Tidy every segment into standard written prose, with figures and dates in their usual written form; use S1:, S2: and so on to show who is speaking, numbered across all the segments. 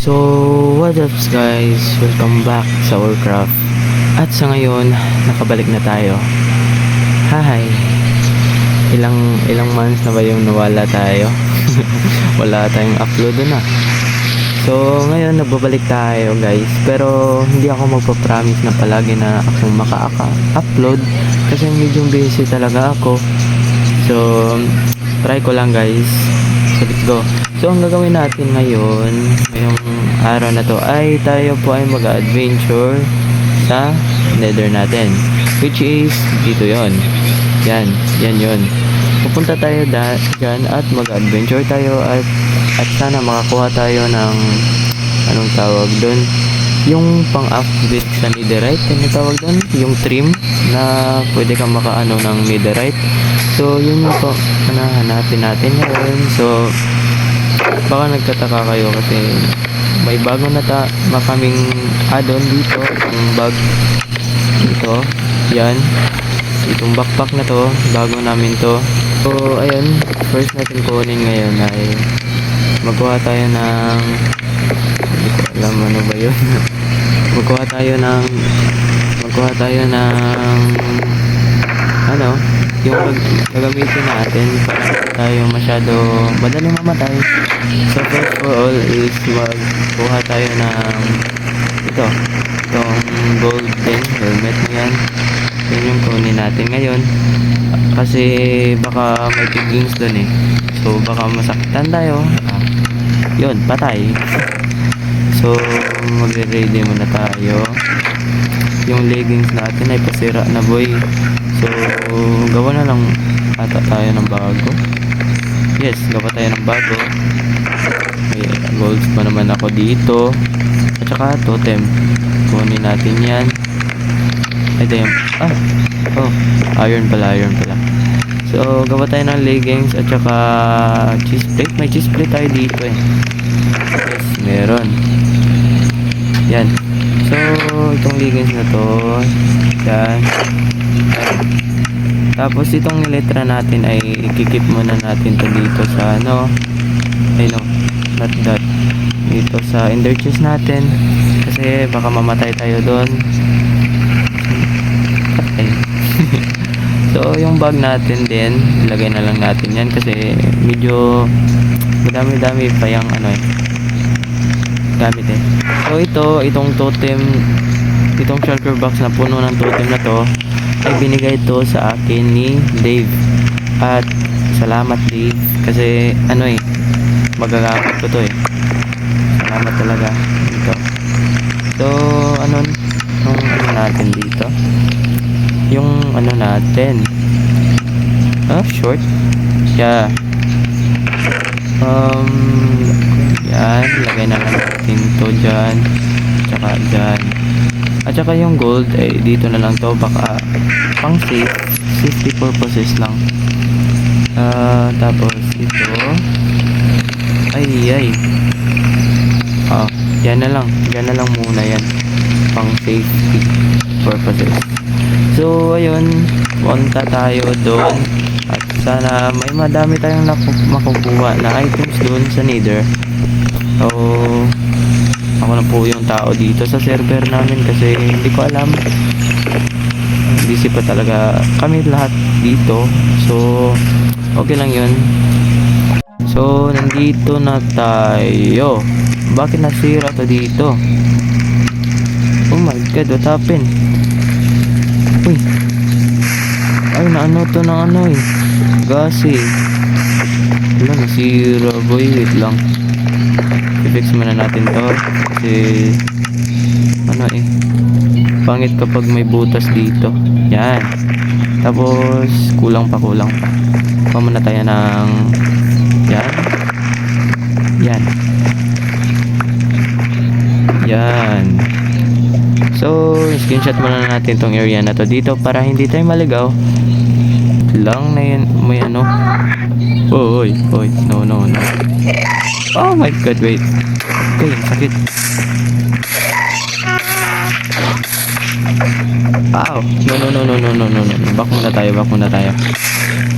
S1: So, what up guys? Welcome back sa Warcraft. At sa ngayon, nakabalik na tayo. Hi! Ilang months na ba yung nawala tayo? Wala tayong upload na. So, ngayon nagbabalik tayo guys. Pero hindi ako magpa-promise na palagi na akong maka-upload kasi medyo busy talaga ako. So, try ko lang guys. So, let's go. So, ang gagawin natin ngayon, ngayong araw na to, ay tayo po ay mag-adventure sa nether natin. Which is, dito yon. Yan yon. Pupunta tayo dyan at mag-adventure tayo at sana makakuha tayo ng, anong tawag doon? Yung pang-upgrade sa netherite, ano tawag doon? Yung trim na pwede kang makaano ng netherite. So, yun yung po, hanapin natin ngayon. So, baka nagtataka kayo kasi may bago na kaming add-on dito, yung bag dito, yan, itong backpack na to, bago namin to. So ayun, first natin kunin ngayon ay magkuha tayo ng, hindi ko alam ano ba yun. magkuha tayo ng ano, yung gagamitin natin para tayo masyado madaling mamatay. So first for all is magkuha tayo ng itong golden helmet na yan. Yan yung kunin natin ngayon kasi baka may piglings dun eh, so baka masaktan tayo. Yun, patay. So magre-ready muna tayo. Yung leggings natin ay pasira na boy. So, gawa na lang ata tayo ng bago. Yes, gawa tayo ng bago. May golds pa naman ako dito. At saka totem. Kunin natin yan. Ay, damn. Iron pala. So, gawa tayo ng leggings at saka cheese plate. May cheese plate tayo dito eh. Yes, meron. Yan. So, itong leggings na to. Yan. Tapos itong letra natin ay ikikip muna natin to dito sa ano, ay no, not that, dito sa ender chest natin kasi baka mamatay tayo doon. So yung bag natin din, ilagay na lang natin yan kasi medyo madami-dami pa yung ano eh, gamit eh. So itong totem, itong shulker box na puno ng totem na to ay binigay to sa akin ni Dave. At salamat Dave kasi ano eh, magagamit ko to eh. Salamat talaga dito. So ano natin dito, yung ano natin, short, yeah. Yan, lagay na lang natin to dyan, tsaka dyan. At saka yung gold ay dito na lang to, baka pang safety purposes lang. Tapos ito ay yan na lang muna yan, pang safety purposes. So ayun, punta tayo doon at sana may madami tayong makukuha na items doon sa nether. So ako na po yung tao dito sa server namin kasi hindi ko alam, busy pa talaga kami lahat dito. So okay lang yun. So nandito na tayo. Bakit nasira to dito? Oh my god, what happened? Uy, ay naano to na ano eh, gasi. Wala, nasira boy, wait lang, i-fix muna natin to kasi ano eh, pangit kapag may butas dito. Yan, tapos kulang pa kuha muna tayo ng yan. So screenshot muna natin tong area na to dito para hindi tayo maligaw lang na yan. May ano, oy, no. Oh my god, wait. Okay, sakit. Wow. No. Back muna tayo.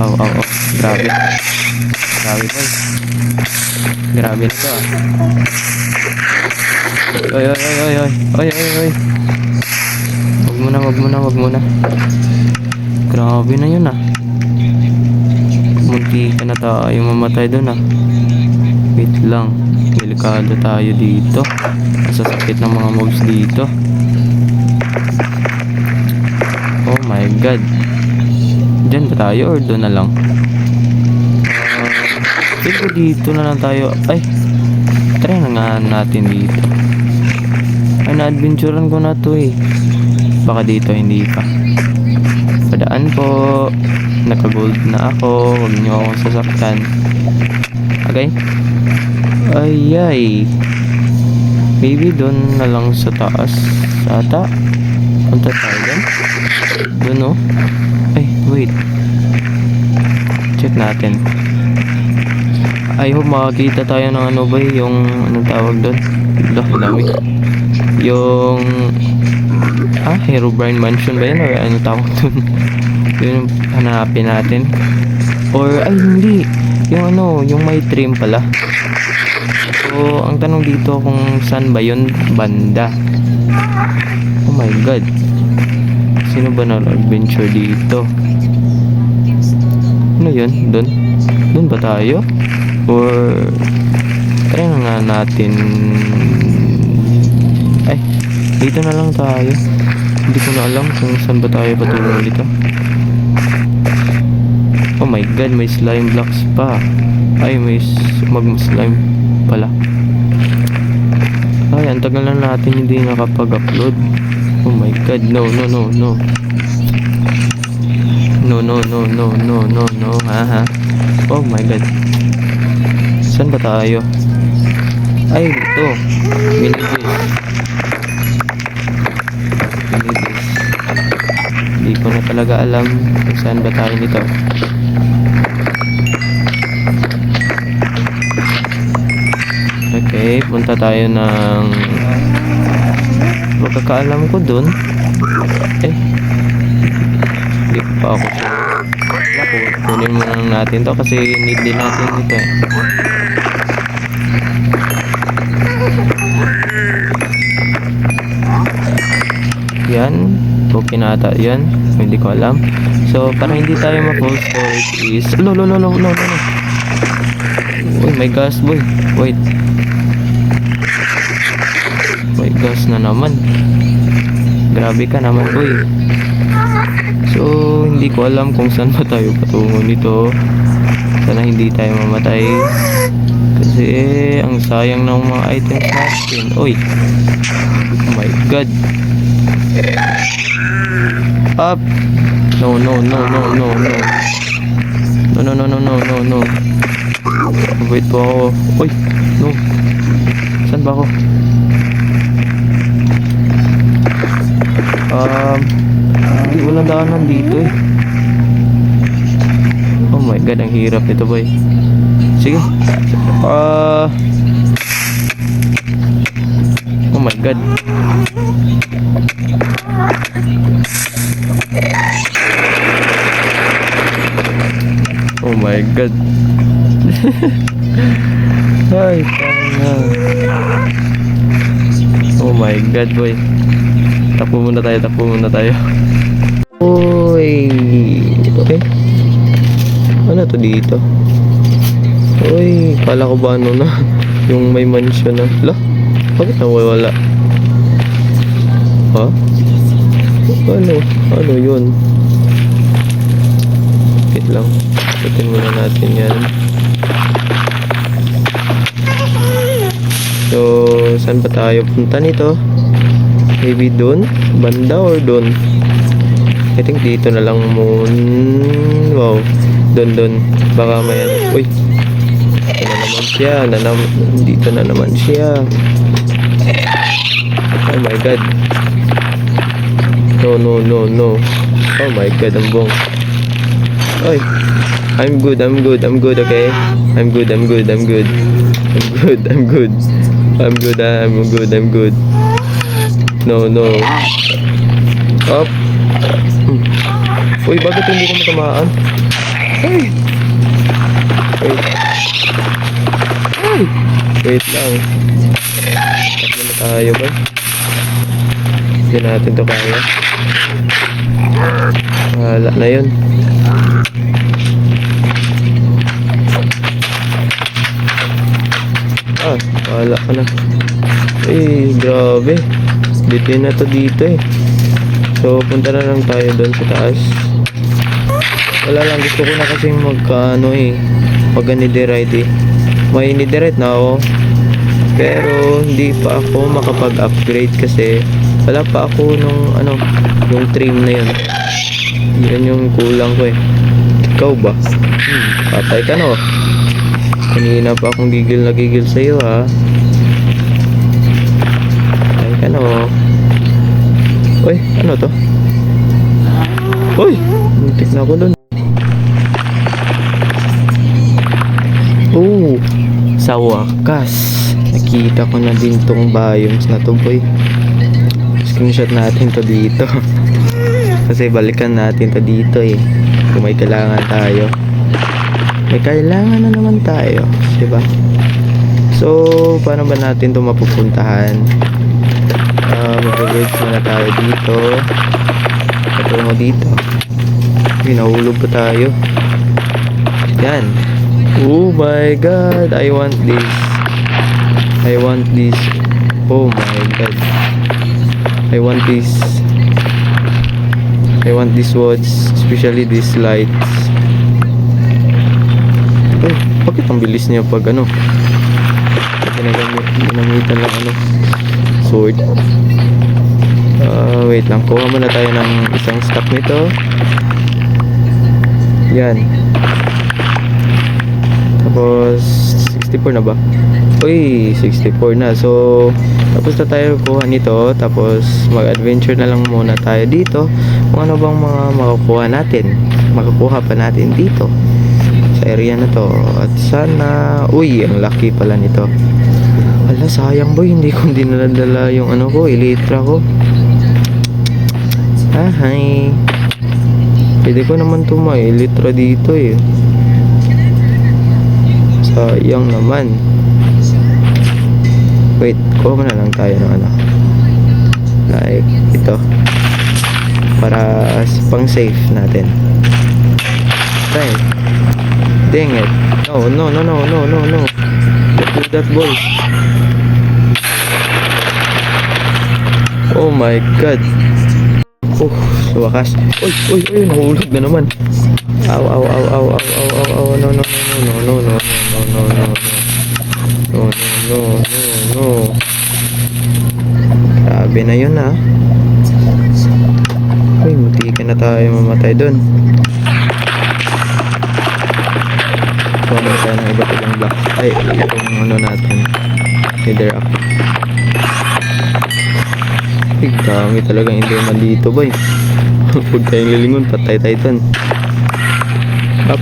S1: Oh. Grabe boy. Grabe na to Oy, oy, oy, oy, oy. Oy, oy, oy. Wag muna, wag muna, wag muna. Grabe na yun ah. Munti ka na tayo mamatay dun ah. Wait lang. Delikado tayo dito. Masasakit ng mga mobs dito. Oh my god. Diyan ba tayo or doon na lang? Dito dito na lang tayo. Ay, try na nga natin dito. Ay, na-adventurean ko na to eh. Baka dito hindi pa. Padaan po. Naka-gold na ako. Huwag niyo akong sasaktan. Okay? Ay. Maybe doon na lang sa taas. Ata. Punta tayo doon. Doon oh. Ay, wait. Check natin. I hope makakita tayo ng ano ba yung anong tawag doon. Dami. Yung Herobrine Mansion ba yun? O ano tawag doon? Yun yung hanapin natin. Or ay hindi. Yung ano, yung may trim pala. So, ang tanong dito kung saan ba yun banda. Oh my god. Sino ba nag-adventure dito? Ano yun? Doon? Doon ba tayo? Or try na nga natin. Ay, dito na lang tayo. Hindi ko na alam kung saan ba tayo patungo dito. Oh my god, may slime blocks pa. Ay, may magma slime pala. Ay, ang tagal na natin hindi nakapag-upload. Oh my god, no. No, haha. Oh my god. Saan ba tayo? Ay, ito. Minibis. Hindi ko na talaga alam kung saan ba tayo nito. Okay, punta tayo ng magkakaalam ko dun. Eh, hindi ko pa ako sure. Naku, kunin muna natin to kasi need din natin ito eh. Yan, okay na ata yan. Hindi ko alam. So, para hindi tayo ma-full storage is no. Uy, may gas boy. Wait. May gas na naman. Grabe ka naman boy. So, hindi ko alam kung saan ba tayo patungo nito. Sana hindi tayo mamatay. Kasi, ang sayang ng mga items natin. Uy. Oh my god. Up. No. No. Wait po ako. Uy. No. Saan ba ako? Hindi walang daanan dito eh. Oh my god, ang hirap nito boy. Sige. Oh my god. Oh my god. Ay, tanga. Oh my god boy. Takbo muna tayo. Uy. Okay. Ano to dito? Uy, kala ko ba ano na? Yung may mansion na. Lah, bakit nawawala? Ha? Ano yun? Wait lang. Putin muna natin yan. So, saan ba tayo punta nito? Maybe doon? Banda or doon? I think dito na lang muna. Wow. Doon. Baka may ano. Uy. Dito na naman siya. Dito na naman siya. Oh my god. No. Oh my god, ang bong. Oy. I'm good, okay? I'm good. No. Up. Uy, bakit hindi ko matamaan? Hey. Wait lang. Takbo na tayo ba? Hindi natin to kaya. Wala na yun. Wala ka na. Grabe. Dito na to dito eh. So, punta na lang tayo doon sa taas. Wala lang, gusto ko na kasing mag-niderite eh. May niderite na ako. Pero, hindi pa ako makapag-upgrade kasi wala pa ako nung yung trim na yun. Yan yung kulang ko eh. Ikaw ba? Patay ka no? Kanina pa akong gigil na gigil sa'yo ha. Patay ka no? Uy, ano to? Uy! Muntik na ako dun. Sa wakas nakita ko na din tong biomes na to boy. Screenshot natin to dito. Kasi balikan natin to dito eh. Kung may kailangan tayo. May kailangan na naman tayo, diba? So, paano ba natin to mapupuntahan? Mag-reach muna tayo dito. Patungo dito. Nahulog pa tayo. Yan. Oh my god, I want this. I want this. Oh my god. I want this. I want these words, especially these lights. Bakit ang bilis niya pag ginamitan lang sword. Wait lang, kuha muna tayo ng isang stack nito. Yan. Tapos 64 na ba? Uy, 64 na. So, tapos na tayo kuha nito. Tapos mag-adventure na lang muna tayo dito. Kung ano bang mga makukuha pa natin dito sa area na to. At sana, ang laki pala nito. Ala, sayang boy, hindi ko dinala yung elytra ko. Hi. Pwede ko naman to elytra dito eh. Sayang naman. Wait, kuha mo na lang tayo ng like ito. Para pang safe natin. Right. Dang it. No. Don't do that, boy. Oh my god. Sa wakas. Uy, nahulog na naman. Ow. No. Grabe na yun ha. Uy, muntikan na tayo mamatay dun. So, ano tayo ng iba't ibang block. Ay, itong natin. Nether up. Dami talagang hindi man dito boy. Huwag tayong lilingon, patay tayo dun. Up.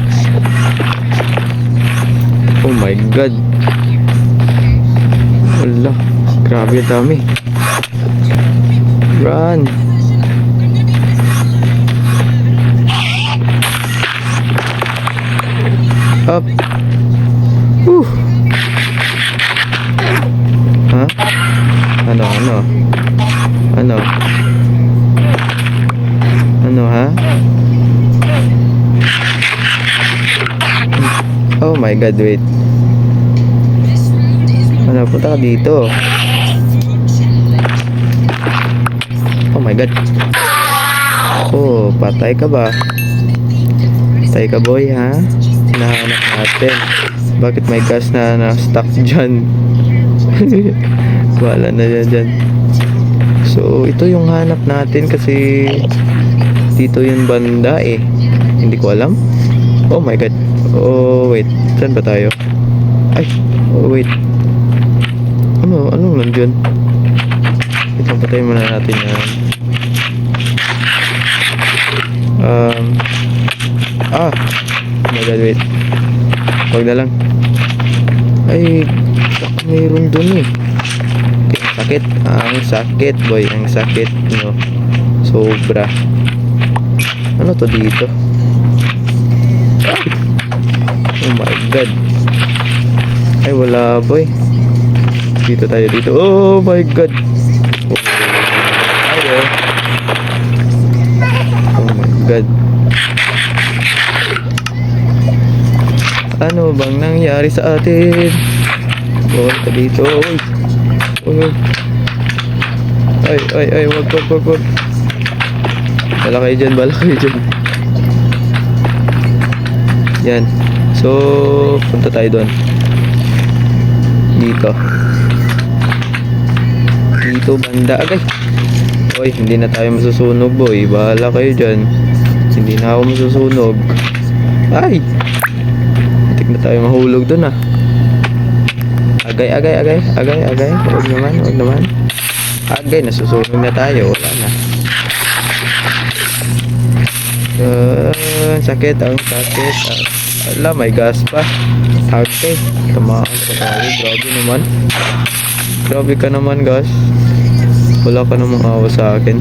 S1: Oh my god. Wala, grabe dami. Run. Up. Ha? Ano ha? Oh my god, wait. Punta ka dito. Oh my god. Oh, patay ka ba? Patay ka boy ha? Hinahanap natin. Bakit may gas na stuck dyan? Wala na dyan. So, ito yung hanap natin kasi dito yung banda eh. Hindi ko alam. Oh my god. Oh, wait. Saan ba tayo? Ay, oh wait. Anong nandyan? Ito, patayin muna natin yan. Oh my god, wait. Huwag na lang. Ay, mayroon dun eh. Ang sakit boy, ang sakit no. Sobra. Ano to dito? Oh my god. Ay wala boy. Dito tayo dito. Oh my god. Tayo. Oh my god. Ano bang nangyari sa atin? Bawal ka dito. Uy. Ay, wag. Bala kayo dyan. Yan. So, punta tayo doon. Dito banda. Agay. Oy, hindi na tayo masusunog, boy. Bahala kayo dyan. Hindi na ako masusunog. Ay! Muntik na tayo mahulog doon ah. Agay. Huwag naman. Agay, nasusunog na tayo. Wala na. Sakit. Ala, may gas pa. Okay. Tamaan pa tayo. Grabe ka naman, gas. Wala ka namang awa sa akin.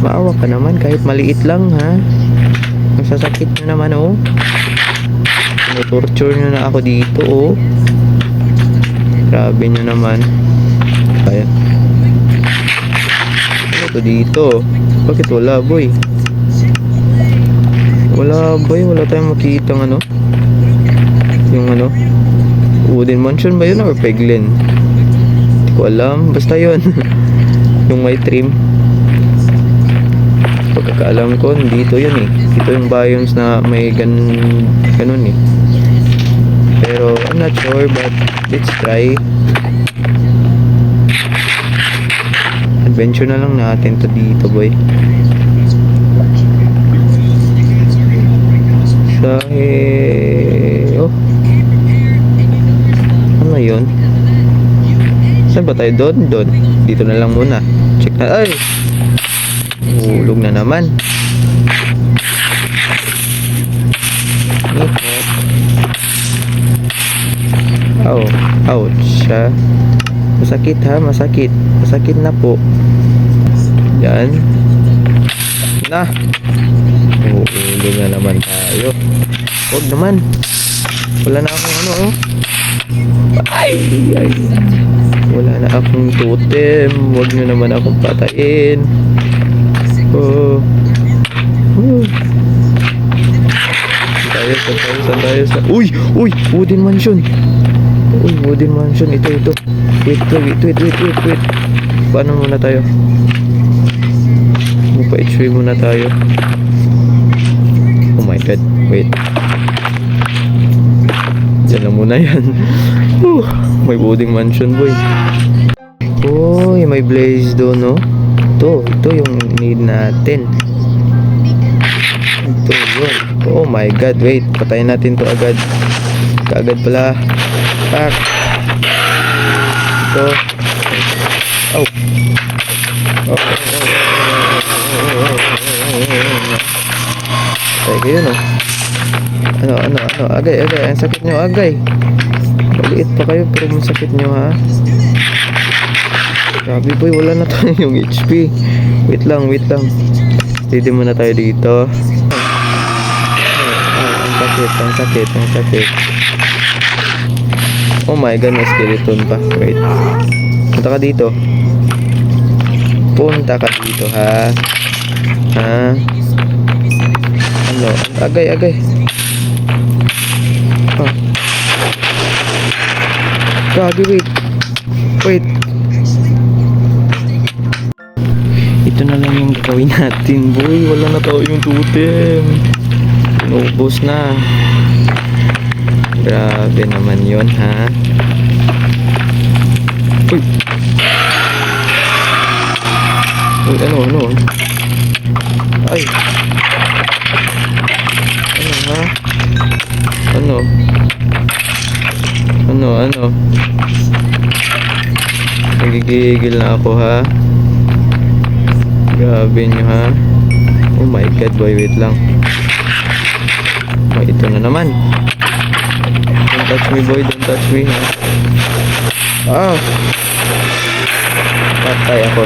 S1: Maawa ka naman kahit maliit lang, ha? Masasakit na naman, oh. Torture nyo na ako dito, oh. Grabe nyo naman. Kaya. Ano to dito? Bakit wala, boy? Wala tayong makita ng ano. Yung ano, Wooden Mansion ba yun or Peglin? Hindi ko alam, basta yun. Yung may trim. Pagkakaalam ko, dito yun eh. Ito yung biomes na may ganun eh. Pero I'm not sure, but let's try. Adventure na lang natin to dito, boy. Oh. Ano yun? Saan ba tayo? Doon. Dito na lang muna. Check na. Ay! Hulog na naman. Oh. Ouch, ha? Masakit, ha? Masakit na po. Yan. Na. Hulog na naman tayo. Huwag naman. Wala na akong ano, oh. Ay. Wala na akong totem. Huwag nyo naman akong patayin. Oh. Saan tayo sa... Uy! Wooden Mansion. Ito. Wait. Paano muna tayo? Pa-HP muna tayo. Oh my god, wait. Diyan lang muna yan. May Wooden Mansion, boy. Uy, may blaze doon, no? Ito yung need natin. Ito yun. Oh my god, wait. Patayin natin to agad. Kaagad pala. Pak. Ito. Oh. Ay, kayo no. Ano. Agay. Ang sakit nyo, agay. Maliit pa kayo, pero masakit nyo, ha. Grabe, boy. Wala na tayo yung HP. Wait lang. Steady muna tayo dito. Ang sakit. Oh my god, may skeleton pa. Wait. Punta ka dito, ha. Ano? Agay. Oh. Gagi, wait. Ito na lang yung gagawin natin, boy. Wala na tayo yung totem. Inubos na. Grabe naman yun, ha. Uy, ano? Ay. Ano, ha? Ano? Nagigigil na ako, ha. Grabe nyo, ha. Oh my god, boy, wait lang. Oh, ito na naman. Don't touch me, boy, ha. Ah! Patay ako.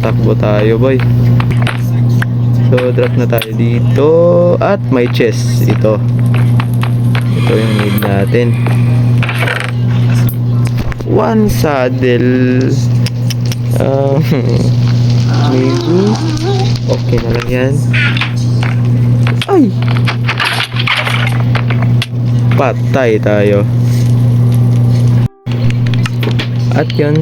S1: Takbo tayo, boy. So, drop na tayo dito. At may chest. Ito yung need natin. One saddle. Maybe. Okay na lang yan. Ay! Patay tayo. At yun,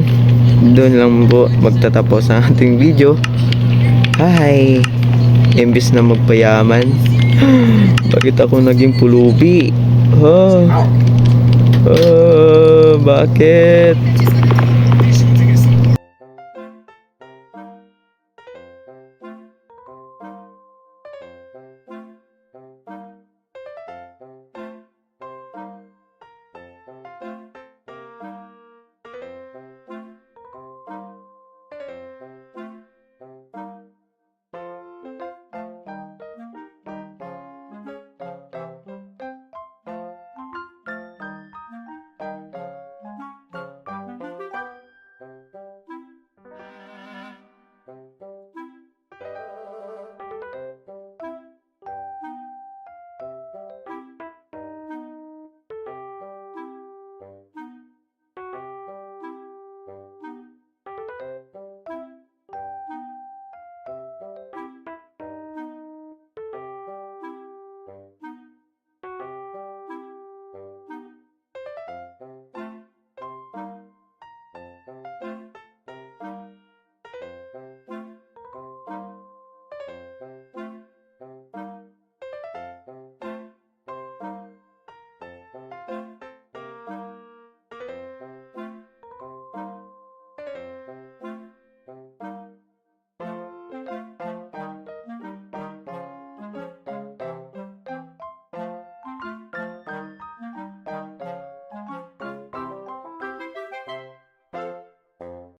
S1: doon lang po magtatapos ang ating video. Hi! Imbis na magpayaman, bakit ako naging pulubi? Bakit?